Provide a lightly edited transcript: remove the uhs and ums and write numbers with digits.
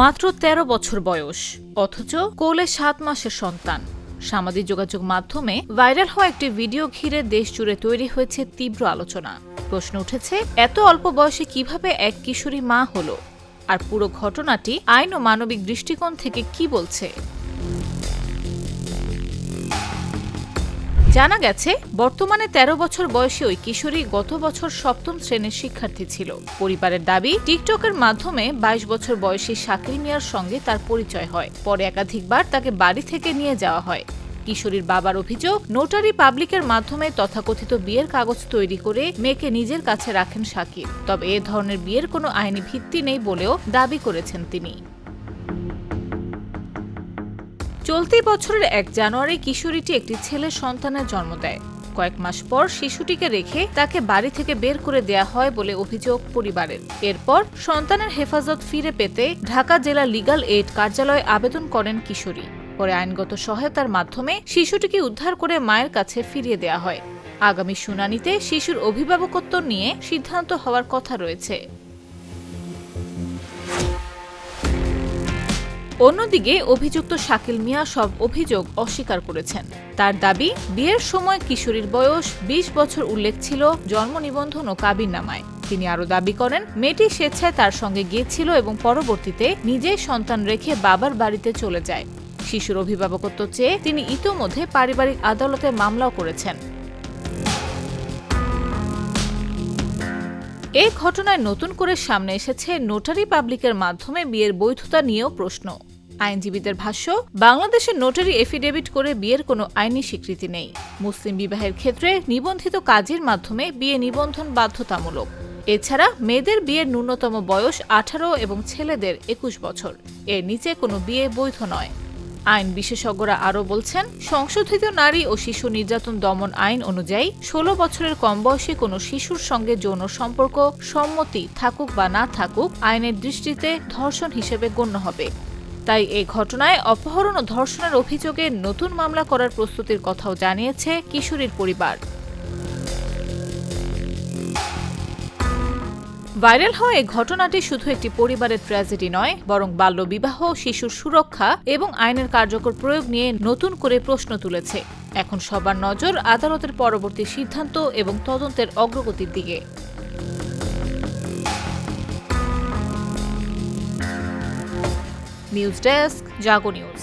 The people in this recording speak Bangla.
মাত্র ১৩ বছর বয়স, অথচ কোলে ৭ মাসের সন্তান। সামাজিক যোগাযোগ মাধ্যমে ভাইরাল হওয়া একটি ভিডিও ঘিরে দেশ জুড়ে তৈরি হয়েছে তীব্র আলোচনা। প্রশ্ন উঠেছে, এত অল্প বয়সে কিভাবে এক কিশোরী মা হলো? আর পুরো ঘটনাটি আইন ও মানবিক দৃষ্টিকোণ থেকে কি বলছে? জানা গেছে, বর্তমানে ১৩ বছর বয়সী ওই কিশোরী গত বছর ৭ম শ্রেণীর শিক্ষার্থী ছিল। পরিবারের দাবি, টিকটকের মাধ্যমে ২২ বছর বয়সী শাকিল মিয়ার সঙ্গে তার পরিচয় হয়। পরে একাধিকবার তাকে বাড়ি থেকে নিয়ে যাওয়া হয়। কিশোরীর বাবার অভিযোগ, নোটারি পাবলিকের মাধ্যমে তথাকথিত বিয়ের কাগজ তৈরি করে মেয়েকে নিজের কাছে রাখেন শাকিল। তবে এ ধরনের বিয়ের কোনো আইনি ভিত্তি নেই বলেও দাবি করেছেন তিনি। চলতি বছরের ১ জানুয়ারি কিশোরীটি একটি ছেলে সন্তানের জন্ম দেয়। কয়েক মাস পর শিশুটিকে রেখে তাকে বাড়ি থেকে বের করে দেয়া হয় বলে অভিযোগ পরিবারের। এরপর সন্তানের হেফাজত ফিরে পেতে ঢাকা জেলা লিগ্যাল এইড কার্যালয়ে আবেদন করেন কিশোরী। পরে আইনগত সহায়তার মাধ্যমে শিশুটিকে উদ্ধার করে মায়ের কাছে ফিরিয়ে দেয়া হয়। আগামী শুনানিতে শিশুর অভিভাবকত্ব নিয়ে সিদ্ধান্ত হওয়ার কথা রয়েছে। অন্যদিকে অভিযুক্ত শাকিল মিয়া সব অভিযোগ অস্বীকার করেছেন। তার দাবি, বিয়ের সময় কিশোরীর বয়স ২০ বছর উল্লেখ ছিল জন্ম নিবন্ধন ও কাবিননামায়। তিনি আরও দাবি করেন, মেয়েটি স্বেচ্ছায় তার সঙ্গে গিয়েছিল এবং পরবর্তীতে নিজেই সন্তান রেখে বাবার বাড়িতে চলে যায়। শিশুর অভিভাবকত্ব চেয়ে তিনি ইতোমধ্যে পারিবারিক আদালতে মামলাও করেছেন। এই ঘটনায় নতুন করে সামনে এসেছে নোটারি পাবলিকের মাধ্যমে বিয়ের বৈধতা নিয়েও প্রশ্ন। আইনজীবীদের ভাষ্য, বাংলাদেশে নোটারি এফিডেভিট করে বিয়ের কোনো আইনি স্বীকৃতি নেই। মুসলিম বিবাহের ক্ষেত্রে নিবন্ধিত কাজীর মাধ্যমে বিয়ে নিবন্ধন বাধ্যতামূলক। এছাড়া মেয়েদের বিয়ের ন্যূনতম বয়স ১৮ এবং ছেলেদের ২১ বছর। এর নিচে কোনো বিয়ে বৈধ নয়। আইন বিশেষজ্ঞরা আরও বলছেন, সংশোধিত নারী ও শিশু নির্যাতন দমন আইন অনুযায়ী ১৬ বছরের কম বয়সী কোনো শিশুর সঙ্গে যৌন সম্পর্ক সম্মতি থাকুক বা না থাকুক আইনের দৃষ্টিতে ধর্ষণ হিসেবে গণ্য হবে। তাই এই ঘটনায় অপহরণ ও ধর্ষণের অভিযোগে নতুন মামলা করার প্রস্তুতির কথাও জানিয়েছে কিশোরীর পরিবার। ভাইরাল হওয়া এই ঘটনাটি শুধু একটি পরিবারের ট্র্যাজেডি নয়, বরং বাল্যবিবাহ, শিশুর সুরক্ষা এবং আইনের কার্যকর প্রয়োগ নিয়ে নতুন করে প্রশ্ন তুলেছে। এখন সবার নজর আদালতের পরবর্তী সিদ্ধান্ত এবং তদন্তের অগ্রগতির দিকে। নিউজ ডেস্ক, জাগো নিউজ।